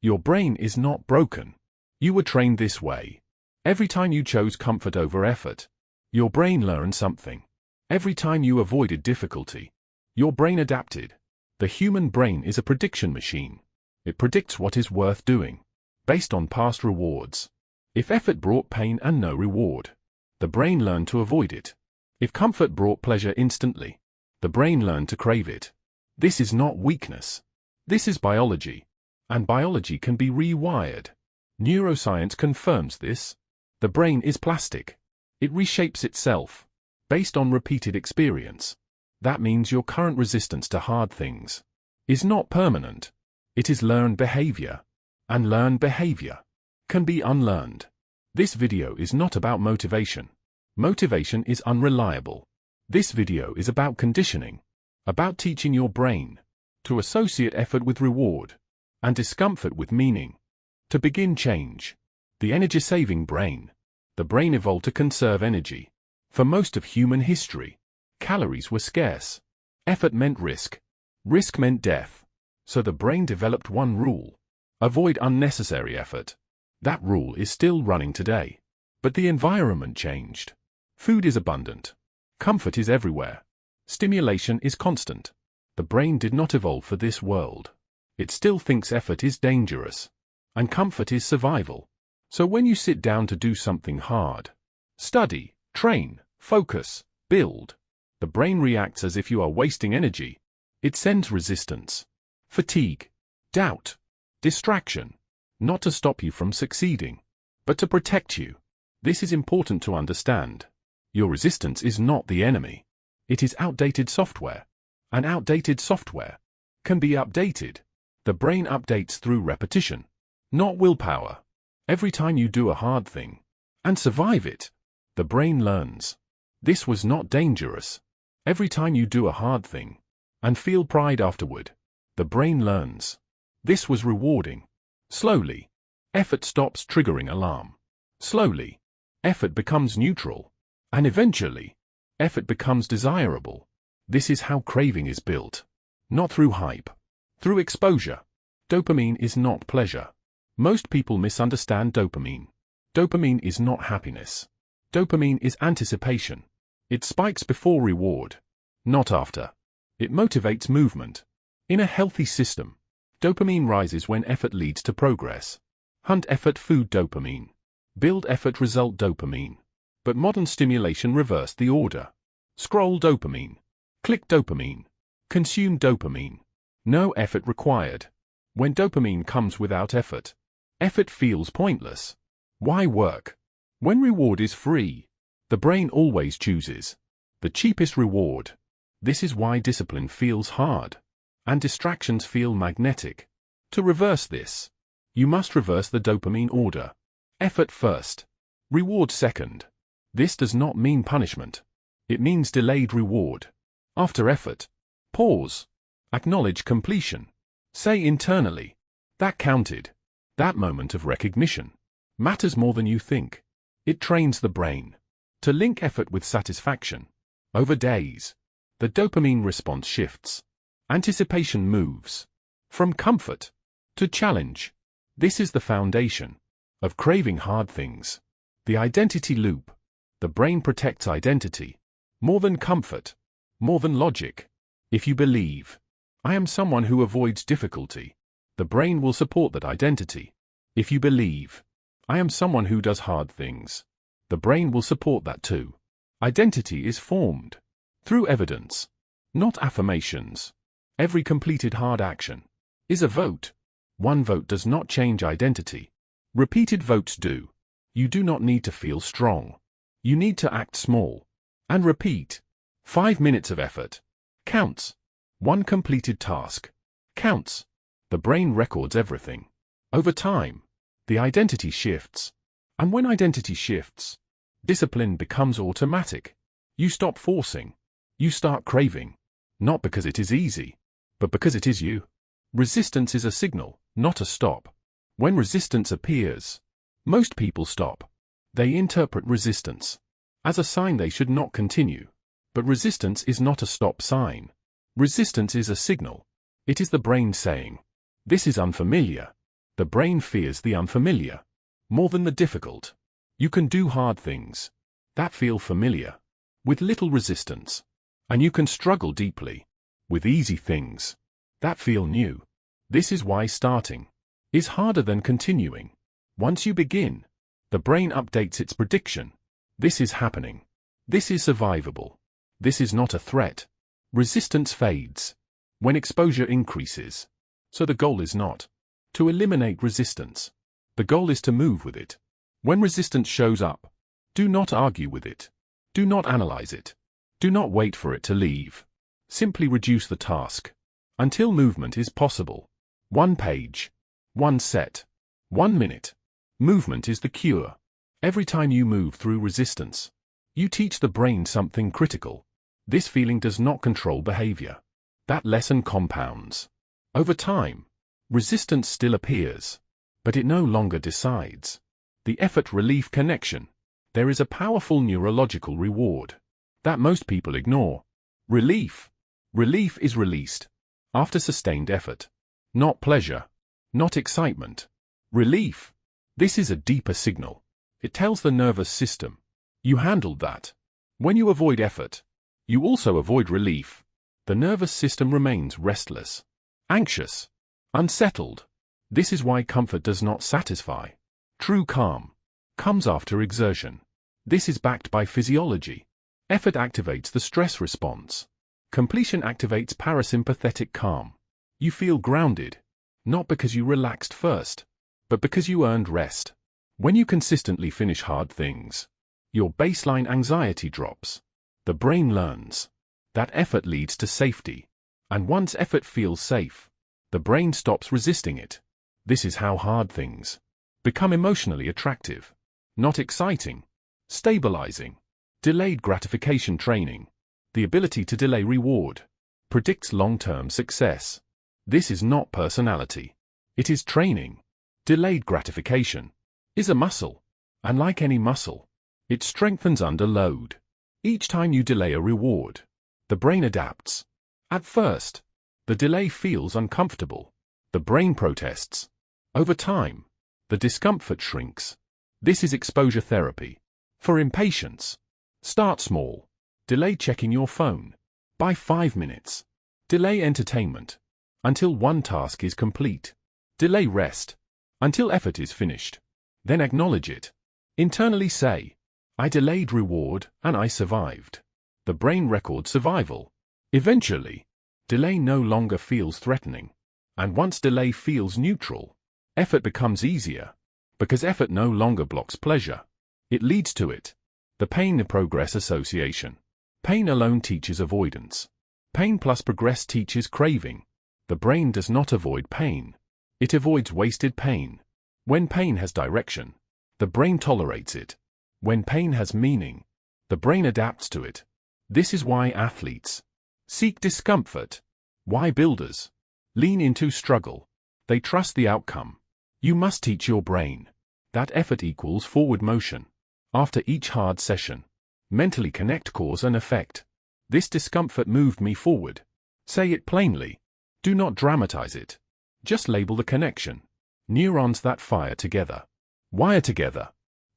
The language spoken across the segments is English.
Your brain is not broken. You were trained this way. Every time you chose comfort over effort, your brain learned something. Every time you avoided difficulty, your brain adapted. The human brain is a prediction machine. It predicts what is worth doing, based on past rewards. If effort brought pain and no reward, the brain learned to avoid it. If comfort brought pleasure instantly, the brain learned to crave it. This is not weakness. This is biology. And biology can be rewired. Neuroscience confirms this. The brain is plastic. It reshapes itself, based on repeated experience. That means your current resistance to hard things is not permanent. It is learned behavior. And learned behavior can be unlearned. This video is not about motivation. Motivation is unreliable. This video is about conditioning, about teaching your brain to associate effort with reward and discomfort with meaning. To begin change, the energy-saving brain. The brain evolved to conserve energy. For most of human history, calories were scarce. Effort meant risk. Risk meant death. So the brain developed one rule: avoid unnecessary effort. That rule is still running today. But the environment changed. Food is abundant. Comfort is everywhere. Stimulation is constant. The brain did not evolve for this world. It still thinks effort is dangerous, and comfort is survival. So when you sit down to do something hard, study, train, focus, build, the brain reacts as if you are wasting energy. It sends resistance, fatigue, doubt, distraction, not to stop you from succeeding, but to protect you. This is important to understand. Your resistance is not the enemy. It is outdated software. And outdated software can be updated. The brain updates through repetition, not willpower. Every time you do a hard thing and survive it, the brain learns. This was not dangerous. Every time you do a hard thing and feel pride afterward, the brain learns. This was rewarding. Slowly, effort stops triggering alarm. Slowly, effort becomes neutral. And eventually, effort becomes desirable. This is how craving is built. Not through hype. Through exposure. Dopamine is not pleasure. Most people misunderstand dopamine. Dopamine is not happiness. Dopamine is anticipation. It spikes before reward, not after. It motivates movement. In a healthy system, dopamine rises when effort leads to progress. Hunt effort food dopamine. Build effort result dopamine. But modern stimulation reversed the order. Scroll dopamine. Click dopamine. Consume dopamine. No effort required. When dopamine comes without effort, effort feels pointless. Why work when reward is free? The brain always chooses the cheapest reward. This is why discipline feels hard, and distractions feel magnetic. To reverse this, you must reverse the dopamine order. Effort first, reward second. This does not mean punishment. It means delayed reward. After effort, pause. Acknowledge completion. Say internally, that counted. That moment of recognition matters more than you think. It trains the brain to link effort with satisfaction. Over days, the dopamine response shifts. Anticipation moves from comfort to challenge. This is the foundation of craving hard things. The identity loop. The brain protects identity more than comfort, more than logic. If you believe, I am someone who avoids difficulty, the brain will support that identity. If you believe, I am someone who does hard things, the brain will support that too. Identity is formed through evidence, not affirmations. Every completed hard action is a vote. One vote does not change identity. Repeated votes do. You do not need to feel strong. You need to act small. And repeat. 5 minutes of effort counts. One completed task counts. The brain records everything. Over time, the identity shifts. And when identity shifts, discipline becomes automatic. You stop forcing. You start craving. Not because it is easy, but because it is you. Resistance is a signal, not a stop. When resistance appears, most people stop. They interpret resistance as a sign they should not continue. But resistance is not a stop sign. Resistance is a signal. It is the brain saying, this is unfamiliar. The brain fears the unfamiliar more than the difficult. You can do hard things that feel familiar with little resistance, and you can struggle deeply with easy things that feel new. This is why starting is harder than continuing. Once you begin, the brain updates its prediction. This is happening. This is survivable. This is not a threat. Resistance fades when exposure increases. So the goal is not to eliminate resistance. The goal is to move with it. When resistance shows up, do not argue with it. Do not analyze it. Do not wait for it to leave. Simply reduce the task until movement is possible. 1 page, 1 set, 1 minute. Movement is the cure. Every time you move through resistance, you teach the brain something critical. This feeling does not control behavior. That lesson compounds. Over time, resistance still appears, but it no longer decides. The effort-relief connection. There is a powerful neurological reward that most people ignore. Relief. Relief is released after sustained effort. Not pleasure. Not excitement. Relief. This is a deeper signal. It tells the nervous system, you handled that. When you avoid effort, you also avoid relief. The nervous system remains restless, anxious, unsettled. This is why comfort does not satisfy. True calm comes after exertion. This is backed by physiology. Effort activates the stress response. Completion activates parasympathetic calm. You feel grounded, not because you relaxed first, but because you earned rest. When you consistently finish hard things, your baseline anxiety drops. The brain learns that effort leads to safety, and once effort feels safe, the brain stops resisting it. This is how hard things become emotionally attractive, not exciting, stabilizing. Delayed gratification training. The ability to delay reward predicts long-term success. This is not personality. It is training. Delayed gratification is a muscle, and like any muscle, it strengthens under load. Each time you delay a reward, the brain adapts. At first, the delay feels uncomfortable. The brain protests. Over time, the discomfort shrinks. This is exposure therapy. For impatience, start small. Delay checking your phone by 5 minutes. Delay entertainment until one task is complete. Delay rest until effort is finished. Then acknowledge it. Internally say, I delayed reward and I survived. The brain records survival. Eventually, delay no longer feels threatening. And once delay feels neutral, effort becomes easier. Because effort no longer blocks pleasure. It leads to it. The pain-progress association. Pain alone teaches avoidance. Pain plus progress teaches craving. The brain does not avoid pain. It avoids wasted pain. When pain has direction, the brain tolerates it. When pain has meaning, the brain adapts to it. This is why athletes seek discomfort. Why builders lean into struggle. They trust the outcome. You must teach your brain that effort equals forward motion. After each hard session, mentally connect cause and effect. This discomfort moved me forward. Say it plainly. Do not dramatize it. Just label the connection. Neurons that fire together, wire together.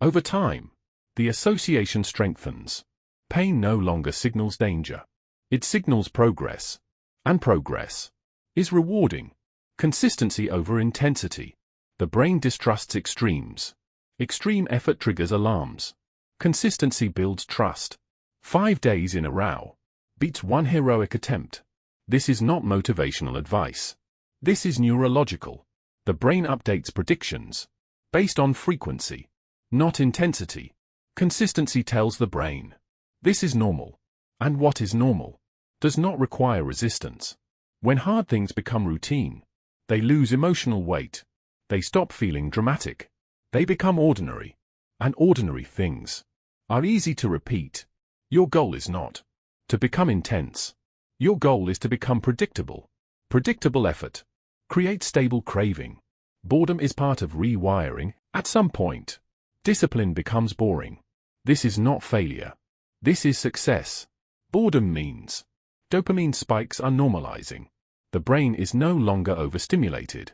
Over time, the association strengthens. Pain no longer signals danger. It signals progress. And progress is rewarding. Consistency over intensity. The brain distrusts extremes. Extreme effort triggers alarms. Consistency builds trust. 5 days in a row beats 1 heroic attempt. This is not motivational advice. This is neurological. The brain updates predictions based on frequency, not intensity. Consistency tells the brain, this is normal. And what is normal does not require resistance. When hard things become routine, they lose emotional weight. They stop feeling dramatic. They become ordinary. And ordinary things are easy to repeat. Your goal is not to become intense. Your goal is to become predictable. Predictable effort. Create stable craving. Boredom is part of rewiring. At some point, discipline becomes boring. This is not failure. This is success. Boredom means dopamine spikes are normalizing. The brain is no longer overstimulated.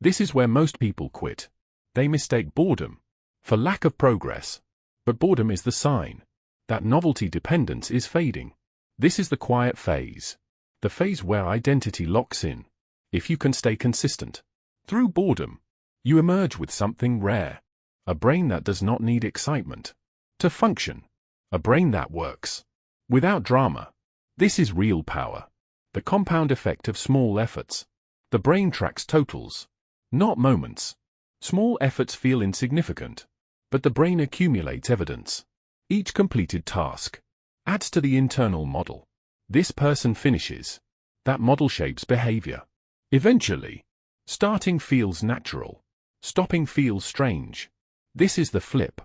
This is where most people quit. They mistake boredom for lack of progress. But boredom is the sign that novelty dependence is fading. This is the quiet phase, the phase where identity locks in. If you can stay consistent through boredom, you emerge with something rare. A brain that does not need excitement to function. A brain that works without drama. This is real power. The compound effect of small efforts. The brain tracks totals, not moments. Small efforts feel insignificant, but the brain accumulates evidence. Each completed task adds to the internal model. This person finishes. That model shapes behavior. Eventually, starting feels natural. Stopping feels strange. This is the flip.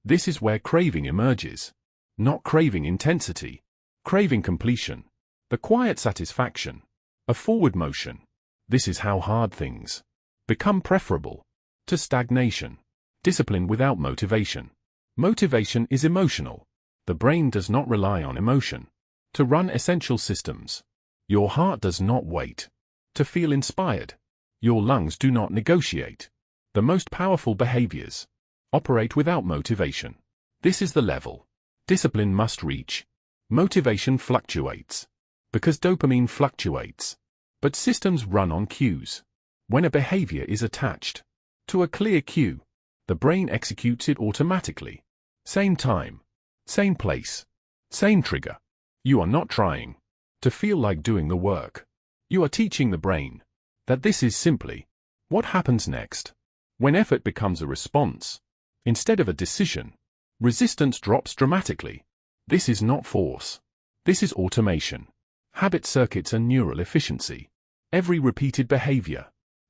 This is where craving emerges. Not craving intensity. Craving completion. The quiet satisfaction. A forward motion. This is how hard things become preferable to stagnation. Discipline without motivation. Motivation is emotional. The brain does not rely on emotion to run essential systems. Your heart does not wait to feel inspired. Your lungs do not negotiate. The most powerful behaviors operate without motivation. This is the level discipline must reach. Motivation fluctuates because dopamine fluctuates. But systems run on cues. When a behavior is attached to a clear cue, the brain executes it automatically. Same time, same place, same trigger. You are not trying to feel like doing the work. You are teaching the brain that this is simply what happens next. When effort becomes a response instead of a decision, resistance drops dramatically. This is not force. This is automation. Habit circuits and neural efficiency. Every repeated behavior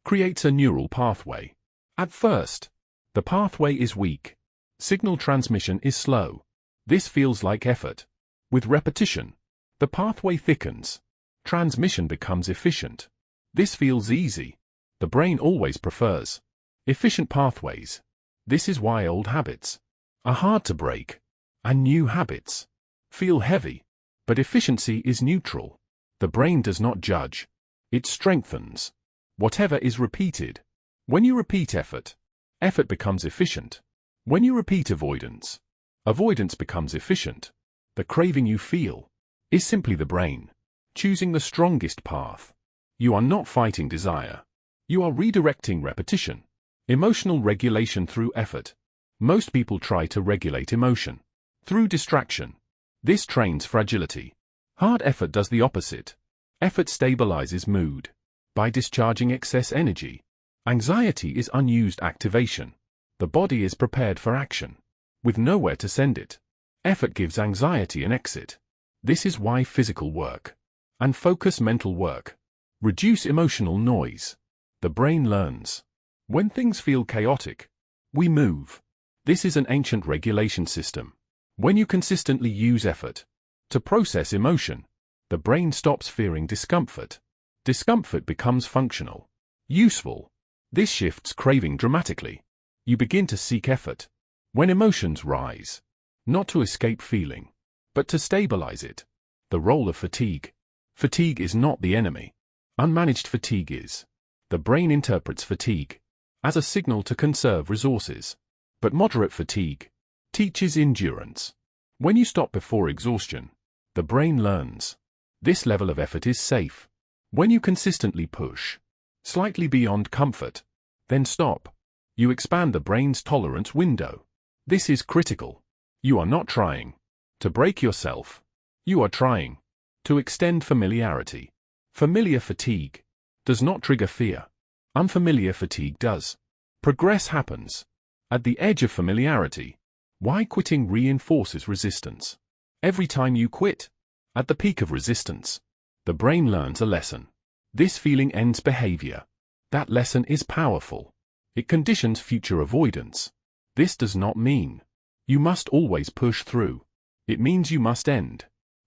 creates a neural pathway. At first, the pathway is weak. Signal transmission is slow. This feels like effort. With repetition, the pathway thickens. Transmission becomes efficient. This feels easy. The brain always prefers efficient pathways. This is why old habits are hard to break, and new habits feel heavy. But efficiency is neutral. The brain does not judge. It strengthens whatever is repeated. When you repeat effort, effort becomes efficient. When you repeat avoidance, avoidance becomes efficient. The craving you feel is simply the brain choosing the strongest path. You are not fighting desire. You are redirecting repetition. Emotional regulation through effort. Most people try to regulate emotion through distraction. This trains fragility. Hard effort does the opposite. Effort stabilizes mood by discharging excess energy. Anxiety is unused activation. The body is prepared for action with nowhere to send it. Effort gives anxiety an exit. This is why physical work and focus mental work reduce emotional noise. The brain learns. When things feel chaotic, we move. This is an ancient regulation system. When you consistently use effort to process emotion, the brain stops fearing discomfort. Discomfort becomes functional, useful. This shifts craving dramatically. You begin to seek effort when emotions rise, not to escape feeling, but to stabilize it. The role of fatigue. Fatigue is not the enemy. Unmanaged fatigue is. The brain interprets fatigue as a signal to conserve resources. But moderate fatigue teaches endurance. When you stop before exhaustion, the brain learns. This level of effort is safe. When you consistently push slightly beyond comfort, then stop, you expand the brain's tolerance window. This is critical. You are not trying to break yourself. You are trying to extend familiarity. Familiar fatigue does not trigger fear. Unfamiliar fatigue does. Progress happens at the edge of familiarity. Why quitting reinforces resistance. Every time you quit, at the peak of resistance, the brain learns a lesson. This feeling ends behavior. That lesson is powerful. It conditions future avoidance. This does not mean you must always push through. It means you must end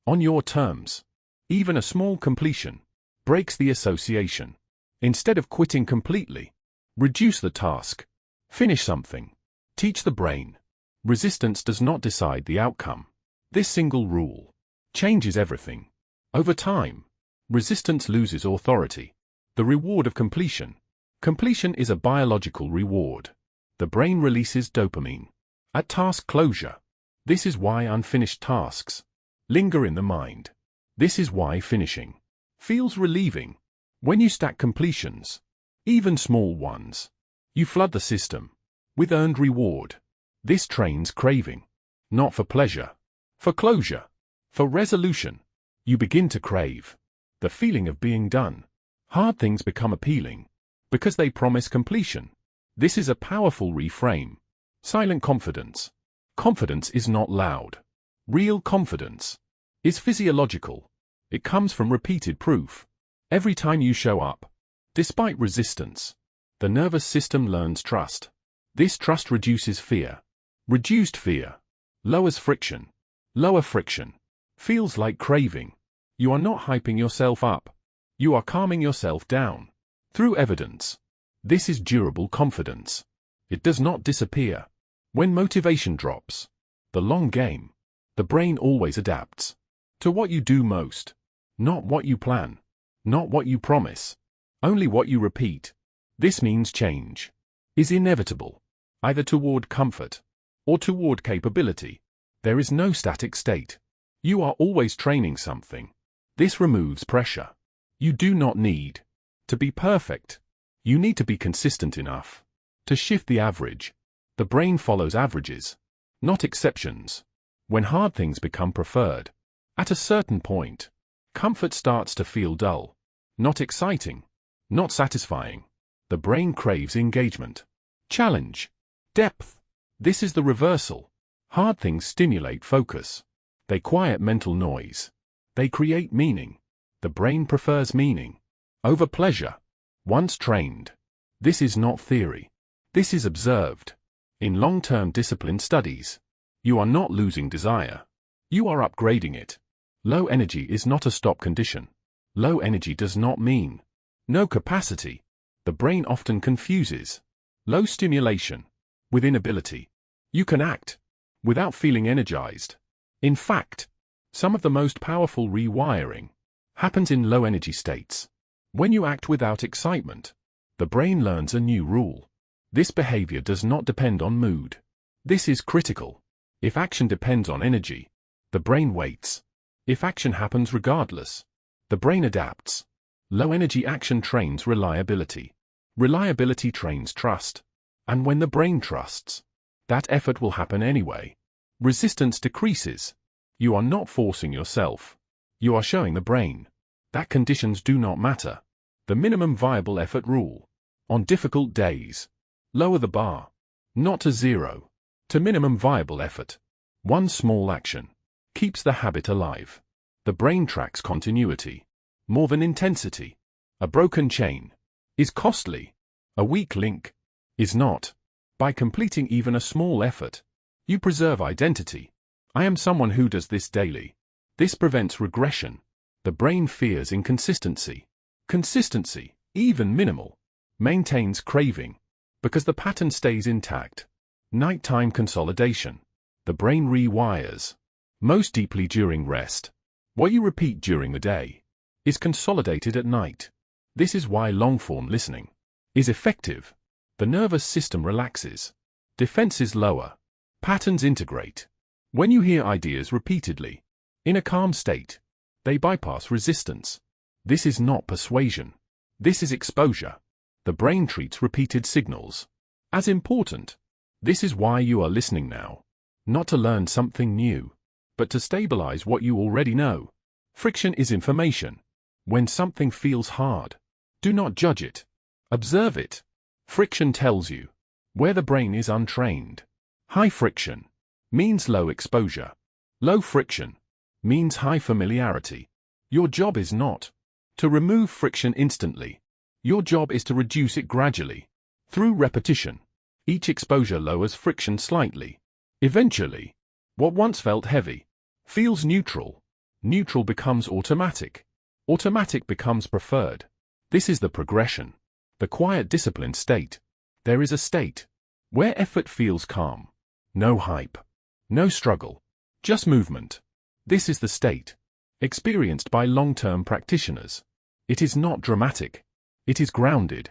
on your terms. Even a small completion breaks the association. Instead of quitting completely, reduce the task. Finish something. Teach the brain. Resistance does not decide the outcome. This single rule changes everything. Over time, resistance loses authority. The reward of completion Completion is a biological reward. The brain releases dopamine at task closure. This is why unfinished tasks linger in the mind. This is why finishing feels relieving. When you stack completions, even small ones, you flood the system with earned reward. This trains craving, not for pleasure, for closure, for resolution. You begin to crave the feeling of being done. Hard things become appealing because they promise completion. This is a powerful reframe. Silent confidence. Confidence is not loud. Real confidence is physiological. It comes from repeated proof. Every time you show up, despite resistance, the nervous system learns trust. This trust reduces fear. Reduced fear lowers friction. Lower friction feels like craving. You are not hyping yourself up. You are calming yourself down. Through evidence. This is durable confidence. It does not disappear. When motivation drops, the long game, the brain always adapts to what you do most. Not what you plan. Not what you promise. Only what you repeat. This means change is inevitable, either toward comfort or toward capability. There is no static state. You are always training something. This removes pressure. You do not need to be perfect. You need to be consistent enough to shift the average. The brain follows averages, not exceptions. When hard things become preferred, at a certain point, comfort starts to feel dull, not exciting, not satisfying. The brain craves engagement, challenge, depth. This is the reversal. Hard things stimulate focus. They quiet mental noise. They create meaning. The brain prefers meaning over pleasure. Once trained, this is not theory. This is observed. In long-term discipline studies, you are not losing desire. You are upgrading it. Low energy is not a stop condition. Low energy does not mean no capacity. The brain often confuses low stimulation with inability. You can act without feeling energized. In fact, some of the most powerful rewiring happens in low energy states. When you act without excitement, the brain learns a new rule. This behavior does not depend on mood. This is critical. If action depends on energy, the brain waits. If action happens regardless, the brain adapts. Low energy action trains reliability. Reliability trains trust. And when the brain trusts, that effort will happen anyway. Resistance decreases. You are not forcing yourself. You are showing the brain that conditions do not matter. The minimum viable effort rule. On difficult days, lower the bar. Not to zero. To minimum viable effort. One small action keeps the habit alive. The brain tracks continuity more than intensity. A broken chain is costly. A weak link is not. By completing even a small effort, you preserve identity. I am someone who does this daily. This prevents regression. The brain fears inconsistency. Consistency, even minimal, maintains craving because the pattern stays intact. Nighttime consolidation. The brain rewires most deeply during rest. What you repeat during the day is consolidated at night. This is why long-form listening is effective. The nervous system relaxes. Defenses lower. Patterns integrate. When you hear ideas repeatedly, in a calm state, they bypass resistance. This is not persuasion. This is exposure. The brain treats repeated signals as important. This is why you are listening now. Not to learn something new, but to stabilize what you already know. Friction is information. When something feels hard, do not judge it. Observe it. Friction tells you where the brain is untrained. High friction means low exposure. Low friction means high familiarity. Your job is not to remove friction instantly. Your job is to reduce it gradually. Through repetition, each exposure lowers friction slightly. Eventually, what once felt heavy feels neutral. Neutral becomes automatic. Automatic becomes preferred. This is the progression. The quiet disciplined state. There is a state where effort feels calm. No hype. No struggle. Just movement. This is the state experienced by long-term practitioners. It is not dramatic. It is grounded.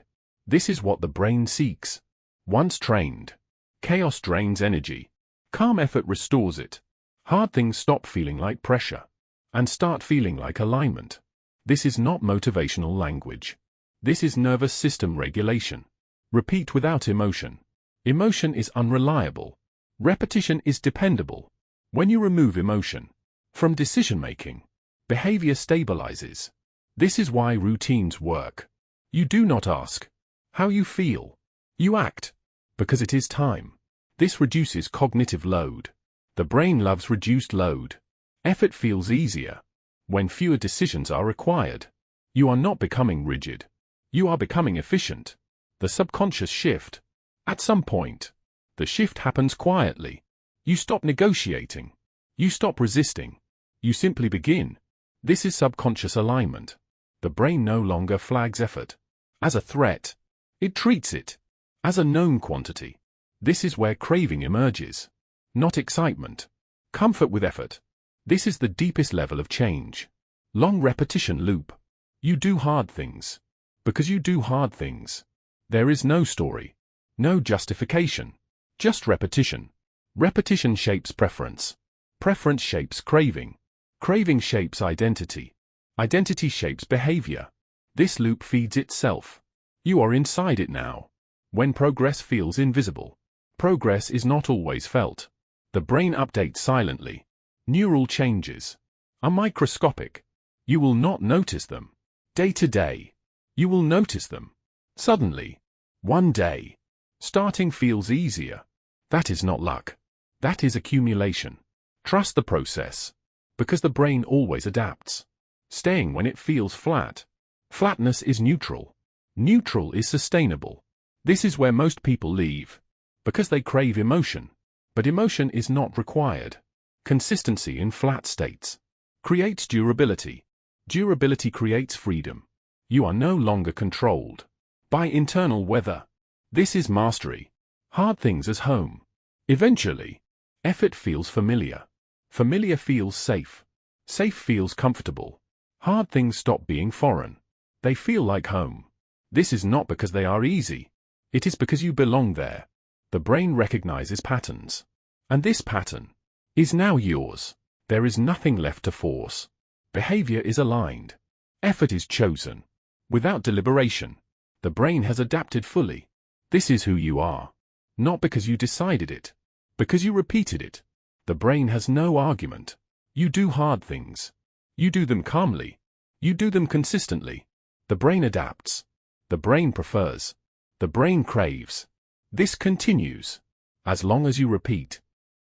This is what the brain seeks. Once trained, chaos drains energy. Calm effort restores it. Hard things stop feeling like pressure and start feeling like alignment. This is not motivational language. This is nervous system regulation. Repeat without emotion. Emotion is unreliable. Repetition is dependable. When you remove emotion from decision-making, behavior stabilizes. This is why routines work. You do not ask how you feel. You act because it is time. This reduces cognitive load. The brain loves reduced load. Effort feels easier when fewer decisions are required. You are not becoming rigid. You are becoming efficient. The subconscious shift. At some point, the shift happens quietly. You stop negotiating. You stop resisting. You simply begin. This is subconscious alignment. The brain no longer flags effort as a threat. It treats it as a known quantity. This is where craving emerges, not excitement. Comfort with effort. This is the deepest level of change. Long repetition loop. You do hard things because you do hard things. There is no story, no justification, just repetition. Repetition shapes preference. Preference shapes craving. Craving shapes identity. Identity shapes behavior. This loop feeds itself. You are inside it now. When progress feels invisible, progress is not always felt. The brain updates silently. Neural changes are microscopic. You will not notice them. Day to day, you will notice them. Suddenly, one day, starting feels easier. That is not luck. That is accumulation. Trust the process, because the brain always adapts. Staying when it feels flat. Flatness is neutral. Neutral is sustainable. This is where most people leave, because they crave emotion. But emotion is not required. Consistency in flat states creates durability. Durability creates freedom. You are no longer controlled by internal weather. This is mastery. Hard things as home. Eventually, effort feels familiar. Familiar feels safe. Safe feels comfortable. Hard things stop being foreign. They feel like home. This is not because they are easy. It is because you belong there. The brain recognizes patterns. And this pattern is now yours. There is nothing left to force. Behavior is aligned. Effort is chosen. Without deliberation. The brain has adapted fully. This is who you are. Not because you decided it. Because you repeated it. The brain has no argument. You do hard things. You do them calmly. You do them consistently. The brain adapts. The brain prefers. The brain craves. This continues. As long as you repeat.